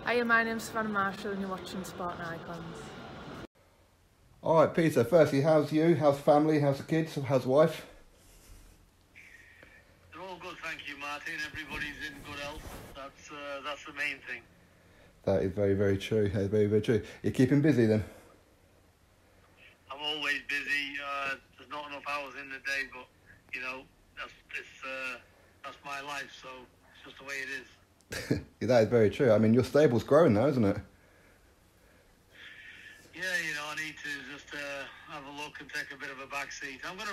Hiya, my name's Savannah Marshall and you're watching Sport and Icons. All right, Peter, firstly, how's you? How's family? How's the kids? How's the wife? They're all good, thank you, Martin. Everybody's in good health. That's the main thing. That is very, very true. That is very, very true. You're keeping busy then? I'm always busy. There's not enough hours in the day, but, that's my life, so it's just the way it is. Yeah, that is very true. I mean, your stable's growing now, isn't it? Yeah, I need to just have a look and take a bit of a back seat. I'm gonna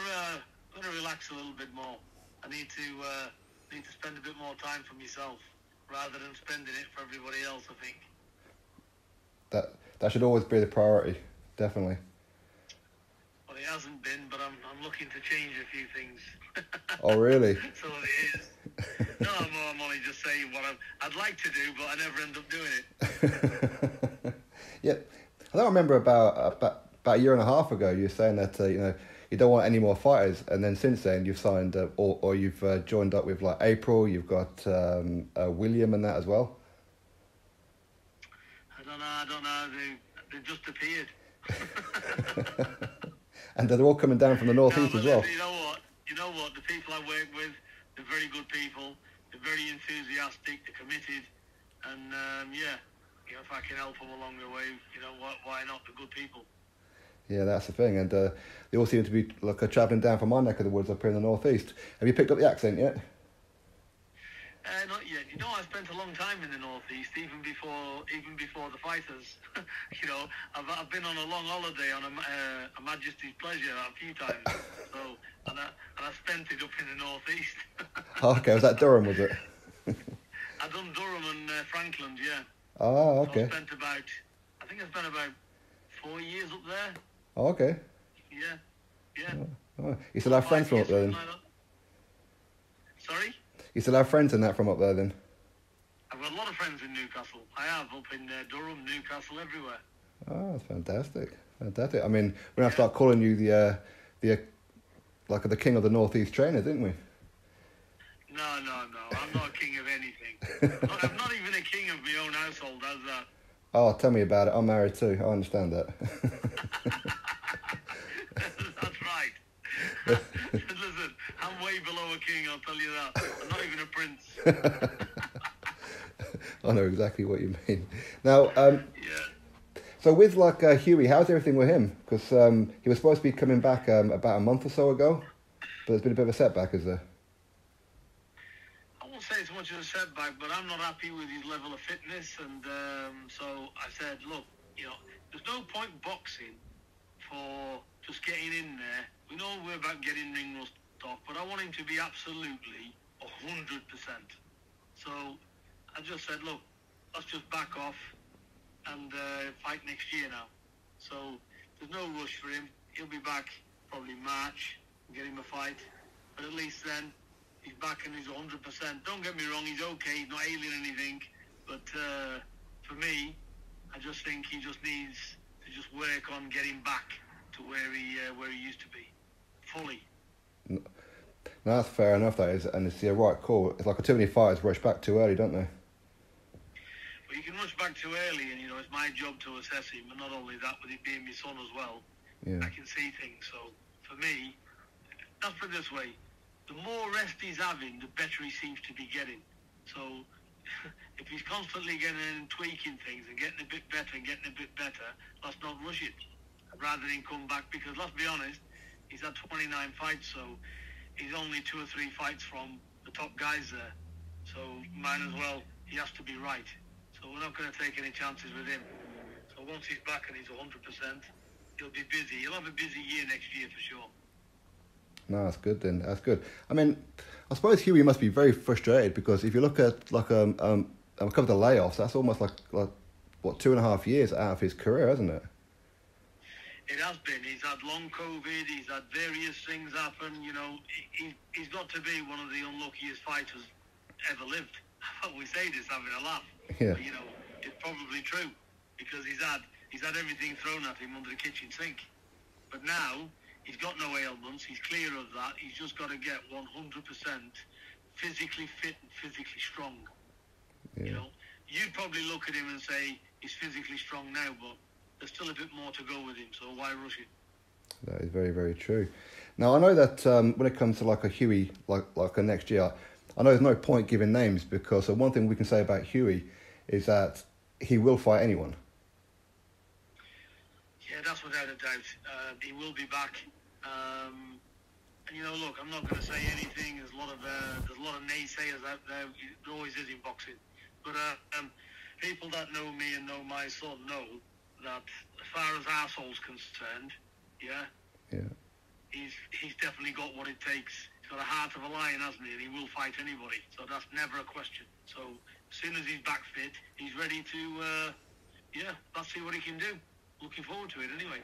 relax a little bit more. I need to spend a bit more time for myself rather than spending it for everybody else, I think. That should always be the priority, definitely. Well, it hasn't been, but I'm looking to change a few things. Oh, really? So it is. No, I'm only just saying what I'd like to do, but I never end up doing it. Yeah, I don't remember about a year and a half ago you were saying that you don't want any more fighters, and then since then you've signed or you've joined up with like April. You've got William and that as well. I don't know. They just appeared. And they're all coming down from the northeast as well. You know what? The people I work with, they're very good people. They're very enthusiastic. They're committed, and if I can help them along the way, why not? They're good people. Yeah, that's the thing, and they all seem to be travelling down from my neck of the woods up here in the northeast. Have you picked up the accent yet? Not yet. I spent a long time in the northeast, even before the fighters. I've been on a long holiday on a Majesty's Pleasure a few times. So, and I spent it up in the northeast. Okay, was that Durham? Was it? I done Durham and Frankland, yeah. Oh, okay. So I think I spent about 4 years up there. Oh, okay. Yeah. Oh. You still have friends from up there then? Sorry? You still have friends in that from up there then? I've got a lot of friends in Newcastle. I have up in Durham, Newcastle, everywhere. Oh, that's fantastic. Fantastic. I mean, we're going to start calling you the king of the northeast trainer, didn't we? No. I'm not a king of anything. I'm not even a king of my own household. How's that? Oh, tell me about it. I'm married too. I understand that. That's right. Listen, I'm way below a king, I'll tell you that. I'm not even a prince. I know exactly what you mean. Now, yeah. So with Hughie, how's everything with him? Because he was supposed to be coming back about a month or so ago, but there's been a bit of a setback, is there? I won't say it's much of a setback, but I'm not happy with his level of fitness, and so I said, look, there's no point boxing for just getting in there. We know we're about getting ring rust off, but I want him to be absolutely 100%. So I just said, look, let's just back off and fight next year now. So there's no rush for him. He'll be back probably March and get him a fight. But at least then he's back and he's 100%. Don't get me wrong, he's okay. He's not ailing anything. But for me, I just think he just needs to just work on getting back to where he used to be, fully. No, that's fair enough, that is, and it's the right call. It's like too many fighters rush back too early, don't they? Well, you can rush back too early, and it's my job to assess him, and not only that, with it being my son as well, yeah. I can see things. So for me, let's put it this way: the more rest he's having, the better he seems to be getting. So if he's constantly getting and tweaking things and getting a bit better, let's not rush it. Rather than come back, because let's be honest, he's had 29 fights, so he's only 2 or 3 fights from the top guys there. So might as well, he has to be right. So we're not going to take any chances with him. So once he's back and he's 100%, he'll be busy. He'll have a busy year next year for sure. No, that's good then. That's good. I mean, I suppose Hughie must be very frustrated, because if you look at a couple of the layoffs, that's almost like 2.5 years out of his career, hasn't it? It has been. He's had long COVID. He's had various things happen. He's got to be one of the unluckiest fighters ever lived. We say this having a laugh. Yeah. But, it's probably true, because he's had everything thrown at him under the kitchen sink. But now he's got no ailments. He's clear of that. He's just got to get 100% physically fit and physically strong. Yeah. you'd probably look at him and say he's physically strong now, but there's still a bit more to go with him, so why rush it? That is very, very true. Now, I know that when it comes to like a Hughie, like a next year, I know there's no point giving names because one thing we can say about Hughie is that he will fight anyone. Yeah, that's without a doubt. He will be back. And look, I'm not going to say anything. There's a lot of naysayers out there. There always is in boxing. But people that know me and know my son know that as far as arsehole's concerned, yeah, he's definitely got what it takes. He's got a heart of a lion, hasn't he? And he will fight anybody. So that's never a question. So as soon as he's back fit, he's ready to, let's see what he can do. Looking forward to it anyway.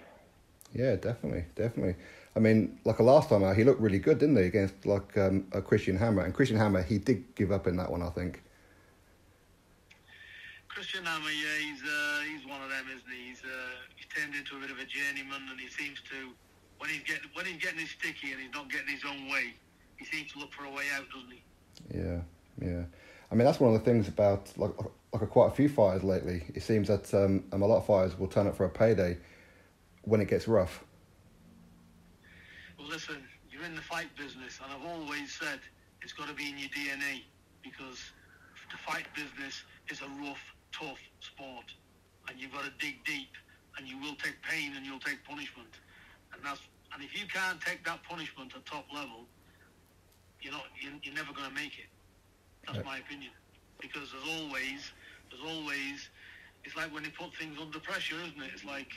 Yeah, definitely. I mean, like a last time out, he looked really good, didn't he, against like a Christian Hammer? And Christian Hammer, he did give up in that one, I think. Christian Hammer, yeah, he's one of them, isn't he? He's turned into a bit of a journeyman, and he seems to, when he's getting his sticky and he's not getting his own way, he seems to look for a way out, doesn't he? Yeah. I mean, that's one of the things about like quite a few fighters lately. It seems that a lot of fighters will turn up for a payday when it gets rough. Well, listen, you're in the fight business, and I've always said it's got to be in your DNA, because the fight business is a rough, tough sport, and you've got to dig deep, and you will take pain and you'll take punishment, and if you can't take that punishment at top level, you're never going to make it. That's my opinion, because there's always, it's like when they put things under pressure, isn't it? It's like,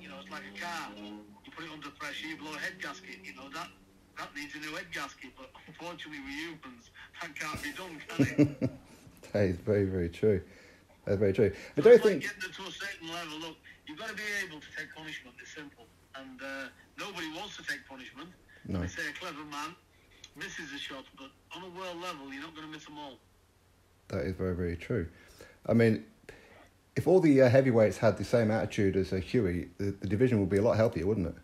it's like a car. You put it under pressure, you blow a head gasket. That needs a new head gasket, but unfortunately with humans, that can't be done, can it? That is very, very true. That's very true. But so don't it's think like getting to a certain level. Look, you've got to be able to take punishment. It's simple, and nobody wants to take punishment. No. They say a clever man misses a shot, but on a world level, you're not going to miss them all. That is very, very true. I mean, if all the heavyweights had the same attitude as Hughie, the division would be a lot healthier, wouldn't it?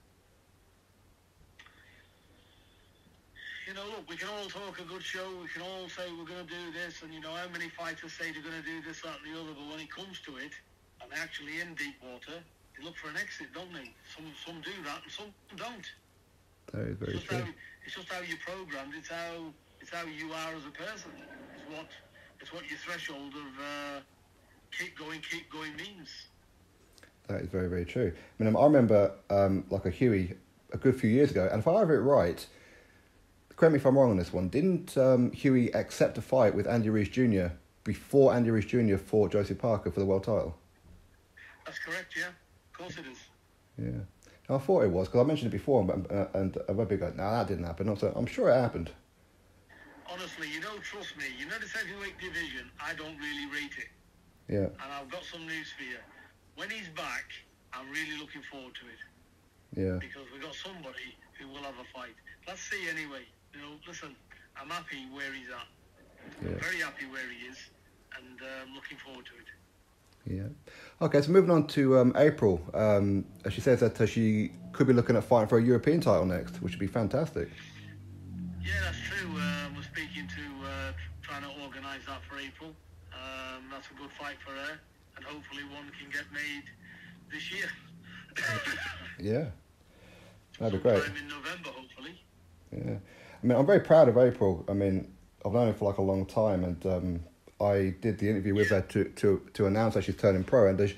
Look, we can all talk a good show, we can all say we're going to do this, and how many fighters say they're going to do this, that and the other, but when it comes to it, and they're actually in deep water, they look for an exit, don't they? Some do that, and some don't. That is very true. It's just how you're programmed, it's how you are as a person. It's what your threshold of keep going means. That is very, very true. I mean, I remember like a Hughie a good few years ago, and if I have it right, correct me if I'm wrong on this one, didn't Hughie accept a fight with Andy Ruiz Jr. before Andy Ruiz Jr. fought Joseph Parker for the world title? That's correct, yeah. Of course it is. Yeah. I thought it was, because I mentioned it before, and a rugby guy, no, that didn't happen. I'm sure it happened. Honestly, trust me, this heavyweight division, I don't really rate it. Yeah. And I've got some news for you. When he's back, I'm really looking forward to it. Yeah. Because we've got somebody who will have a fight. Let's see anyway. Listen, I'm happy where he's at. Yeah. I'm very happy where he is, and looking forward to it. Yeah. Okay, so moving on to April. She says that she could be looking at fighting for a European title next, which would be fantastic. Yeah, that's true. We're speaking to trying to organise that for April. That's a good fight for her, and hopefully one can get made this year. Yeah. That'd be great. Sometime in November, hopefully. Yeah. I mean, I'm very proud of April. I mean, I've known her for like a long time, and I did the interview with her to announce that she's turning pro, and if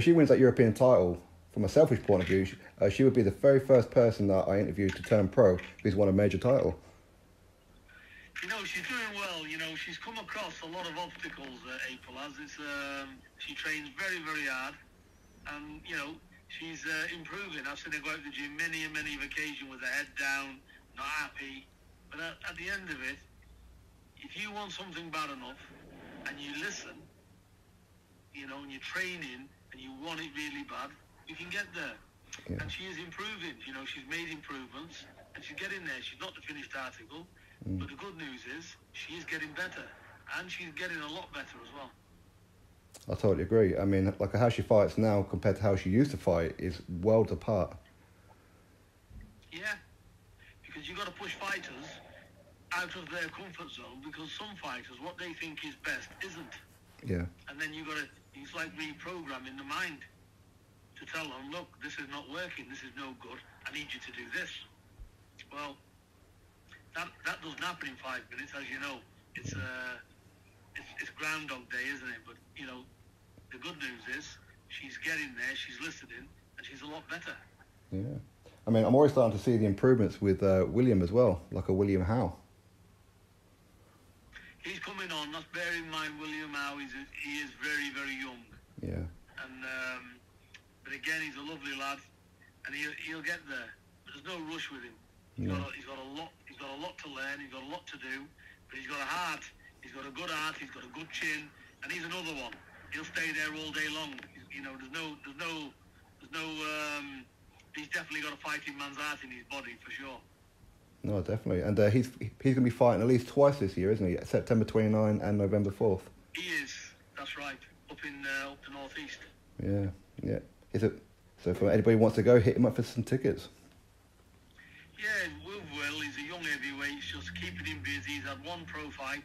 she wins that European title, from a selfish point of view, she would be the very first person that I interviewed to turn pro who's won a major title. She's doing well. She's come across a lot of obstacles, April has. She trains very, very hard, and, she's improving. I've seen her go out to the gym many occasions with her head down, not happy. But at the end of it, if you want something bad enough, and you listen, and you're training, and you want it really bad, you can get there. Yeah. And she is improving. She's made improvements, and she's getting there. She's not the finished article, but the good news is she is getting better, and she's getting a lot better as well. I totally agree. I mean, like how she fights now compared to how she used to fight is worlds apart. Yeah, because you've got to push fighters out of their comfort zone, because some fighters, what they think is best isn't. Yeah. And then it's like reprogramming the mind to tell them, look, this is not working, this is no good, I need you to do this. Well, that doesn't happen in 5 minutes, as you know. It's Groundhog Day, isn't it? But, you know, the good news is she's getting there, she's listening, and she's a lot better. Yeah. I mean, I'm already starting to see the improvements with William as well, like a William Howe. He's coming on. Let's bear in mind William Howe. He is very, very young. Yeah. And but again, he's a lovely lad, and he'll get there. But there's no rush with him. He's got a lot. He's got a lot to learn. He's got a lot to do. But he's got a heart. He's got a good heart. He's got a good chin, and he's another one. He'll stay there all day long. You know, there's no. He's definitely got a fighting man's heart in his body for sure. No, definitely. And he's going to be fighting at least twice this year, isn't he? September 29 and November 4th. He is. That's right. Up the northeast. Yeah, yeah. Is it? So if anybody wants to go, hit him up for some tickets. Yeah, Will. He's a young heavyweight. It's just keeping him busy. He's had one pro fight,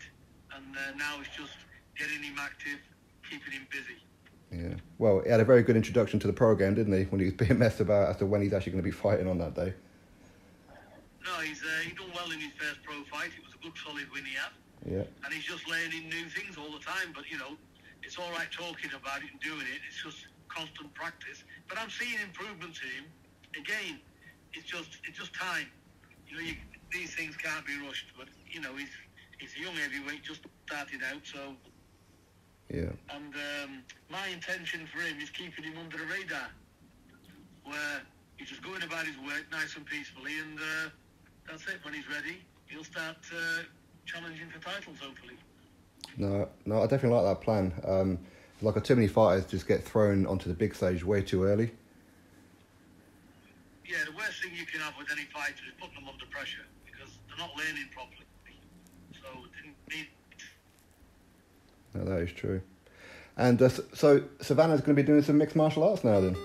and now it's just getting him active, keeping him busy. Yeah. Well, he had a very good introduction to the program, didn't he? When he was being messed about as to when he's actually going to be fighting on that day. No, he done well in his first pro fight. It was a good, solid win he had. Yeah. And he's just learning new things all the time. But, you know, it's all right talking about it and doing it. It's just constant practice. But I'm seeing improvements in him. Again, it's just time. You know, these things can't be rushed. But, you know, he's a young heavyweight, just started out, so... Yeah. And my intention for him is keeping him under the radar, where he's just going about his work nice and peacefully, and that's it. When he's ready, he'll start challenging for titles, hopefully. No, I definitely like that plan. Like too many fighters just get thrown onto the big stage way too early. Yeah, the worst thing you can have with any fighter is putting them under pressure, because they're not learning properly. So it didn't need... No, that is true. And so Savannah's going to be doing some mixed martial arts now then?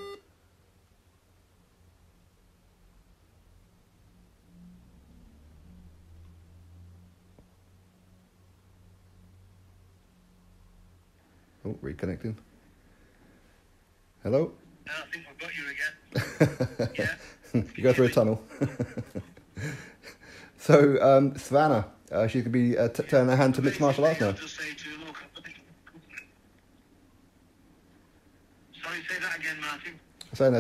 Oh, reconnecting. Hello? I think we've got you again. Yeah. You go through a tunnel. So, Savannah, she's going to be turning her hand to mixed martial arts now. Sorry, say that again, Martin. I'm saying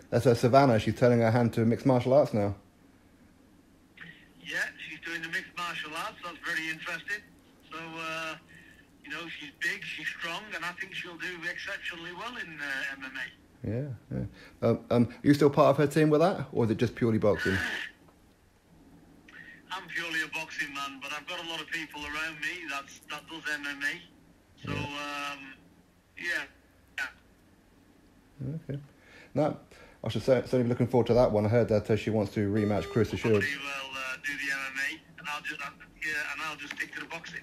that's Savannah, she's turning her hand to mixed martial arts now. Yeah, she's doing the mixed martial arts. That's very interesting. So, you know, she's big, she's strong, and I think she'll do exceptionally well in MMA. Yeah. Are you still part of her team with that, or is it just purely boxing? I'm purely a boxing man, but I've got a lot of people around me that does MMA. So, yeah. Okay. No, I should say, certainly be looking forward to that one. I heard that she wants to rematch Chris Shields. Somebody will do the MMA, and I'll just stick to the boxing.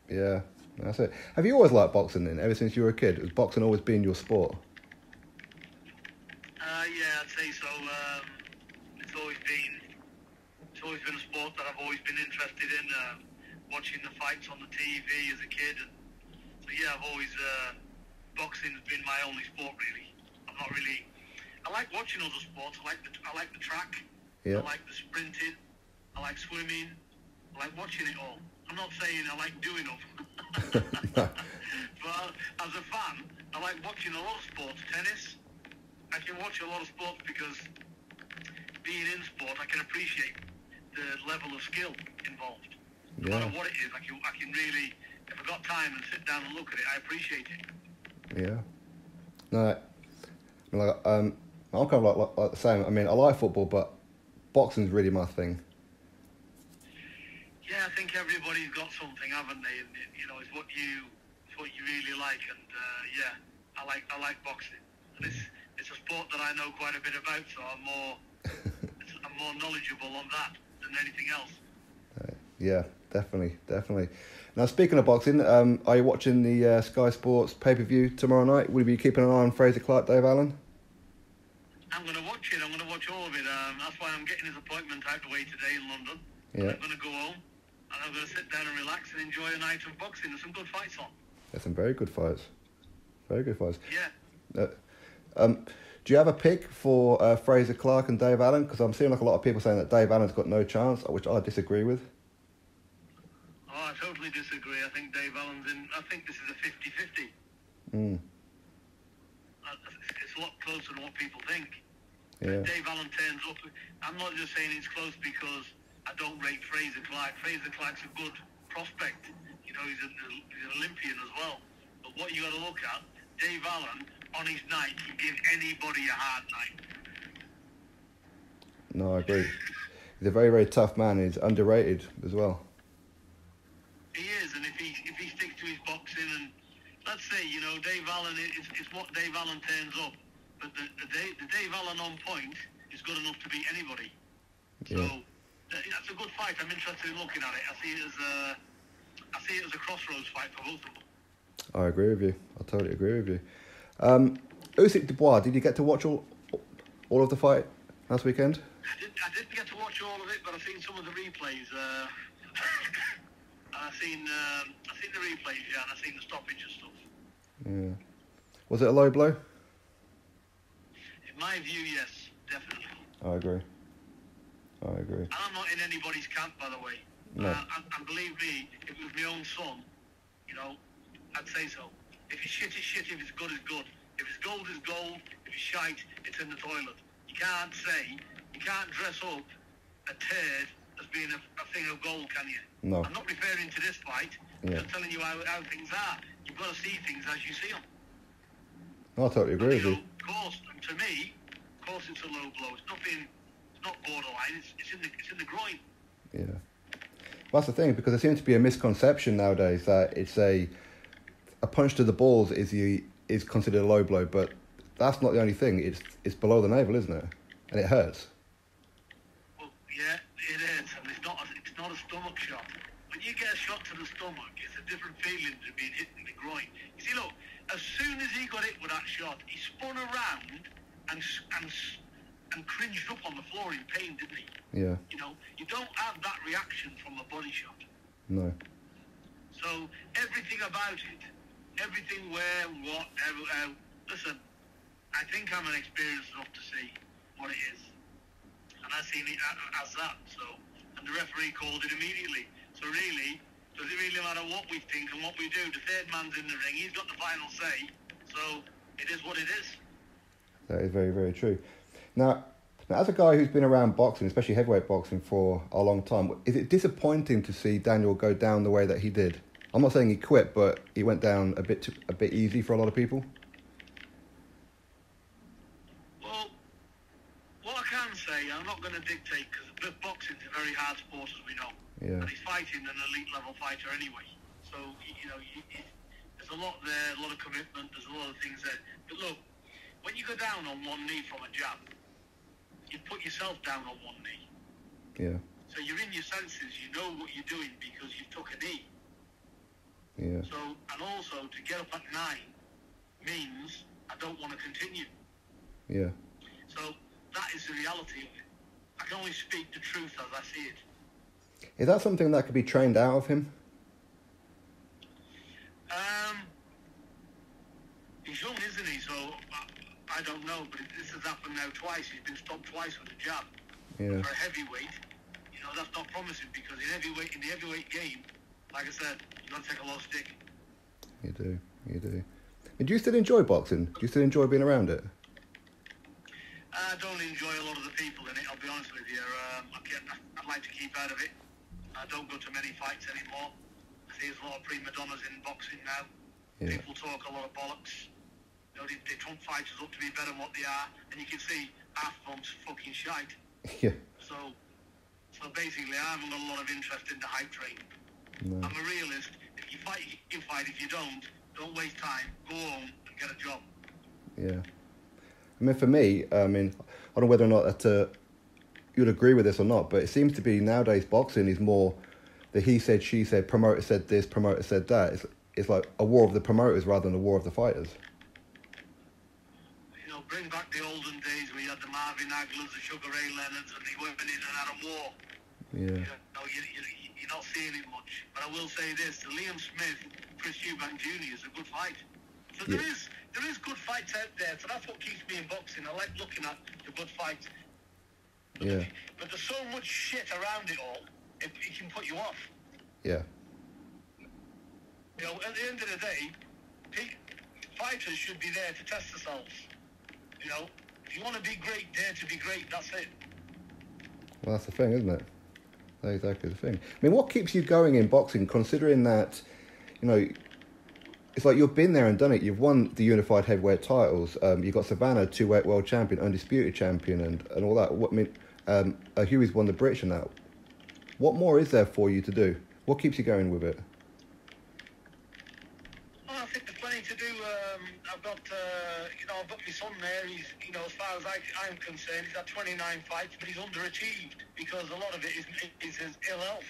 Yeah, that's it. Have you always liked boxing then? Ever since you were a kid, has boxing always been your sport? Yeah, I'd say so. It's always been a sport that I've always been interested in. Watching the fights on the TV as a kid, and so yeah, I've always boxing has been my only sport really. I like watching other sports. I like the track. Yeah. I like the sprinting. I like swimming. I like watching it all. I'm not saying I like doing them. But as a fan, I like watching a lot of sports. Tennis. I can watch a lot of sports because being in sport, I can appreciate the level of skill involved. No matter what it is, I can really, if I've got time and sit down and look at it, I appreciate it. Yeah. No, I'm kind of like the same. I mean, I like football, but boxing's really my thing. Yeah, I think everybody's got something, haven't they? And you know, it's what you really like. And yeah, I like boxing. And it's a sport that I know quite a bit about, so I'm more knowledgeable on that than anything else. Yeah, definitely. Now, speaking of boxing, are you watching the Sky Sports pay-per-view tomorrow night? Will you be keeping an eye on Frazer Clarke, Dave Allen? I'm going to watch it. I'm going to watch all of it. That's why I'm getting his appointment out the way today in London. Yeah. I'm going to go home and I'm going to sit down and relax and enjoy a night of boxing. There's some good fights on. There's some very good fights. Very good fights. Yeah. Do you have a pick for Frazer Clarke and Dave Allen? Because I'm seeing like a lot of people saying that Dave Allen's got no chance, which I disagree with. Oh, I totally disagree. I think Dave Allen's in. I think this is a 50-50. It's a lot closer than what people think. Yeah. Dave Allen turns up. I'm not just saying it's close because I don't rate Frazer Clarke. Frazer Clarke's a good prospect. You know, he's an Olympian as well. But what you got to look at, Dave Allen on his night can give anybody a hard night. No, I agree. He's a very, very tough man. He's underrated as well. He is, and if he sticks to his boxing, and let's say, you know, Dave Allen is what Dave Allen turns up, but the Dave Allen on point is good enough to beat anybody. Yeah. So that's a good fight. I'm interested in looking at it. I see it as a crossroads fight for both of them. I agree with you. I totally agree with you. Usyk Dubois, did you get to watch all of the fight last weekend? I didn't get to watch all of it, but I've seen some of the replays. I've seen the replays, yeah, and I've seen the stoppage and stuff. Yeah. Was it a low blow? In my view, yes, definitely. I agree. And I'm not in anybody's camp, by the way. No. And believe me, if it was my own son, you know, I'd say so. If it's shit, it's shit. If it's good, it's good. If it's gold, it's gold. If it's shite, it's in the toilet. You can't dress up a turd as being a thing of gold, can you? No. I'm not referring to this fight. I'm just telling you how things are. You've got to see things as you see them. I totally agree with you. Of course, to me, it's a low blow. It's not borderline. It's in the groin. Yeah. That's the thing, because there seems to be a misconception nowadays that it's a punch to the balls is considered a low blow, but that's not the only thing. It's below the navel, isn't it? And it hurts. Well, yeah, it is, and it's not a stomach shot. When you get a shot to the stomach, it's a different feeling than being hit in the groin. You see, look, as soon as he got hit with that shot, he spun around and cringed up on the floor in pain, didn't he? Yeah. You know, you don't have that reaction from a body shot. No. So everything about it, everything where, what, how, listen, I think I'm experienced enough to see what it is. And I've seen it as that, so, and the referee called it immediately. So really, does it really matter what we think and what we do? The third man's in the ring, he's got the final say, so it is what it is. That is very, very true. Now, as a guy who's been around boxing, especially heavyweight boxing, for a long time, is it disappointing to see Daniel go down the way that he did? I'm not saying he quit, but he went down a bit easy for a lot of people. Well, what I can say, I'm not going to dictate, because boxing's a very hard sport, as we know. Yeah. And he's fighting an elite level fighter anyway. So, you know, there's a lot there, a lot of commitment, there's a lot of things there. But look, when you go down on one knee from a jab, you put yourself down on one knee. Yeah. So you're in your senses, you know what you're doing because you took a knee. Yeah. So, and also to get up at 9 means I don't want to continue. Yeah. So that is the reality of it. I can only speak the truth as I see it. Is that something that could be trained out of him? He's young, isn't he? So I don't know, but this has happened now twice. He's been stopped twice with a jab. Yeah. For a heavyweight, you know, that's not promising because in the heavyweight game, like I said, you've got to take a low stick. You do. And do you still enjoy boxing? Do you still enjoy being around it? I don't enjoy a lot of the people in it, I'll be honest with you. I'd like to keep out of it. I don't go to many fights anymore. I see there's a lot of prima donnas in boxing now. Yeah. People talk a lot of bollocks. You know, they trump fighters up to be better than what they are, and you can see half of them's fucking shite. Yeah. So basically, I haven't got a lot of interest in the hype train. No. I'm a realist. If you fight, you fight. If you don't waste time. Go home and get a job. Yeah. I mean, for me, I don't know whether or not that you'd agree with this or not, but it seems to be nowadays boxing is more the he said, she said, promoter said this, promoter said that. It's like a war of the promoters rather than a war of the fighters. You know, bring back the olden days where you had the Marvin Aglers, the Sugar Ray Leonards, and they went in and out of war. Yeah. You know, you you're not seeing it much. But I will say this: the Liam Smith, Chris Eubank Jr. is a good fight. So there is good fights out there. So that's what keeps me in boxing. I like looking at the good fights. Yeah. But there's so much shit around it all, it can put you off. Yeah. You know, at the end of the day, fighters should be there to test themselves. You know, if you want to be great, dare to be great. That's it. Well, that's the thing, isn't it? That's exactly the thing. I mean, what keeps you going in boxing, considering that, you know, it's like you've been there and done it. You've won the unified heavyweight titles. You've got Savannah, 2-weight world champion, undisputed champion, and all that. What I mean, Hughie's won the British and that. What more is there for you to do? What keeps you going with it? Well, I think there's plenty to do. I've got my son there. He's, you know, as far as I'm concerned, he's had 29 fights, but he's underachieved because a lot of it is his ill health.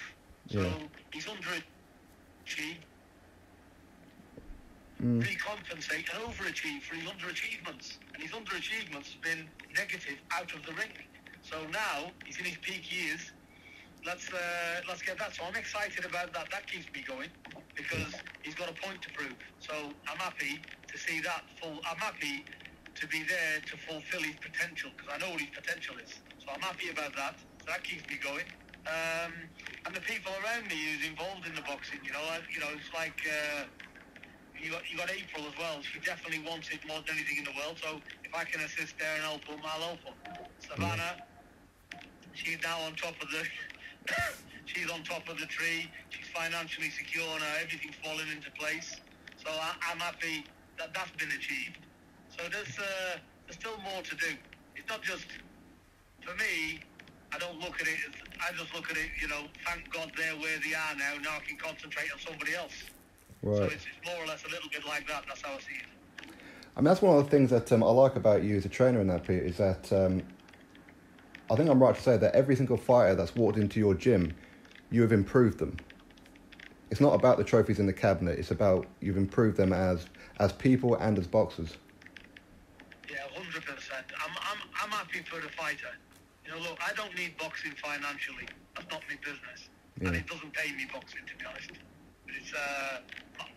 So he's underachieved. Recompensate and overachieve for his underachievements, and his underachievements have been negative out of the ring. So now he's in his peak years. Let's get that. So I'm excited about that. That keeps me going because he's got a point to prove. So I'm happy to see that I'm happy to be there to fulfil his potential because I know what his potential is. So I'm happy about that. So that keeps me going. And the people around me who's involved in the boxing, it's like. You got April as well. She definitely wants it more than anything in the world. So if I can assist there and help them, I'll help them. Savannah, she's now on top of the she's on top of the tree. She's financially secure now. Everything's falling into place. So I'm happy that that's been achieved. So there's still more to do. It's not just for me. I don't look at it as, I just look at it. Thank God they're where they are now. Now I can concentrate on somebody else. Right. So it's more or less a little bit like that. That's how I see it. I mean, that's one of the things that I like about you as a trainer in that, Pete, is that I think I'm right to say that every single fighter that's walked into your gym, you have improved them. It's not about the trophies in the cabinet. It's about you've improved them as people and as boxers. Yeah, 100%. I'm happy for the fighter. Look, I don't need boxing financially. That's not my business, and it doesn't pay me boxing, to be honest. It's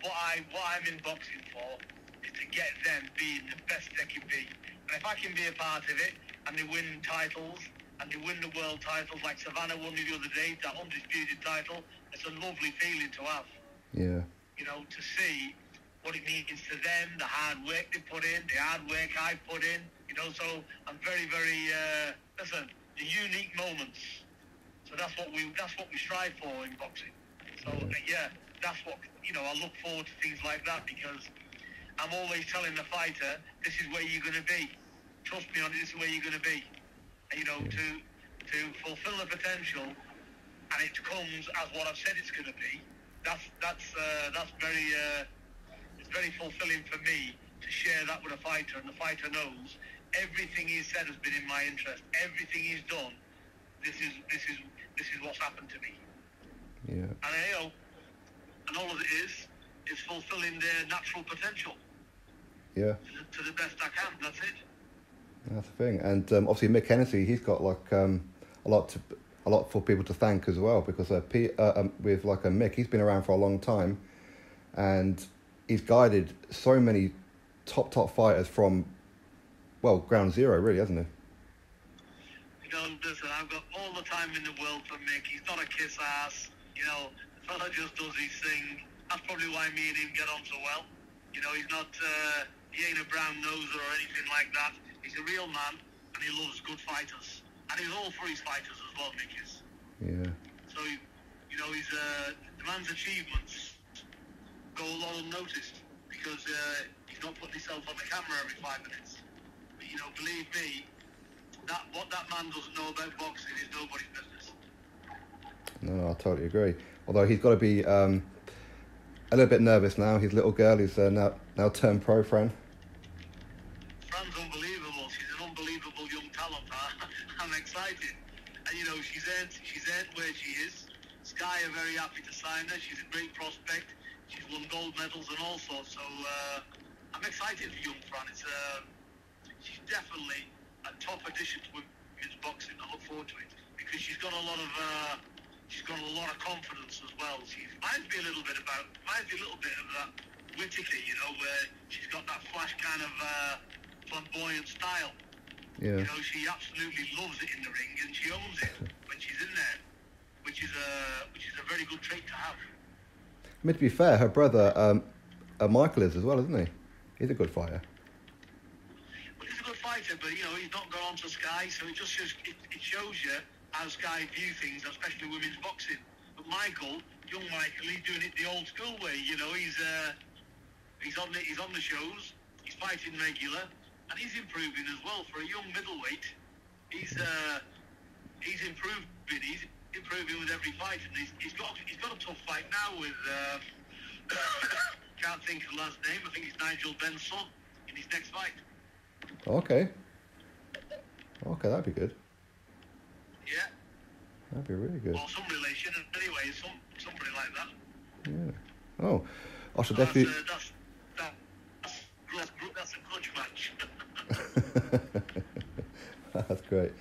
what I'm in boxing for is to get them being the best they can be. And if I can be a part of it, and they win titles, and they win the world titles like Savannah won the other day, that undisputed title, it's a lovely feeling to have. Yeah. To see what it means to them, the hard work they put in, the hard work I put in. So I'm very, very the unique moments. So that's what we strive for in boxing. So that's what, I look forward to things like that because I'm always telling the fighter, this is where you're going to be. Trust me on it, this is where you're going to be. And, to fulfill the potential and it comes as what I've said it's going to be, that's very, it's very fulfilling for me to share that with a fighter, and the fighter knows everything he's said has been in my interest. Everything he's done, this is what's happened to me. Yeah. And all of it is fulfilling their natural potential. Yeah. To the best I can. That's it. That's the thing, and obviously Mick Hennessy, he's got a lot for people to thank as well because with Mick, he's been around for a long time, and he's guided so many top fighters from ground zero, really, hasn't he? Listen, I've got all the time in the world for Mick. He's not a kiss ass. The fella just does his thing. That's probably why me and him get on so well. He's not, he ain't a brown noser or anything like that. He's a real man, and he loves good fighters. And he's all for his fighters as well, Mick is. Yeah. So, he's, the man's achievements go a lot unnoticed because he's not putting himself on the camera every 5 minutes. But, believe me, what that man doesn't know about boxing is nobody's business. No, I totally agree. Although he's got to be a little bit nervous now. His little girl is now turned pro, Fran. Fran's unbelievable. She's an unbelievable young talent. I'm excited. And she's earned where she is. Sky are very happy to sign her. She's a great prospect. She's won gold medals and all sorts. So I'm excited for young Fran. She's definitely a top addition to women's boxing. I look forward to it because she's got a lot of she's got a lot of confidence as well. She reminds me a little bit of that Whittaker, you know, where she's got that flash kind of flamboyant style. Yeah. You know, she absolutely loves it in the ring, and she owns it when she's in there, which is a very good trait to have. I mean, to be fair, her brother Michael is as well, isn't he? He's a good fighter. Well, he's a good fighter, but you know, he's not gone on to Sky, so it just shows, it shows you how Sky view things, especially women's boxing. But Michael, young Michael, he's doing it the old school way. You know, he's on the shows, he's fighting regular, and he's improving as well for a young middleweight. He's improving. He's improving with every fight, and he's got a tough fight now with can't think of the last name. I think it's Nigel Ben's son in his next fight. Okay, that'd be good. Yeah. That'd be really good. Or some relation, anyway, somebody like that. Yeah. Oh, I should definitely. That's a grudge match. That's great.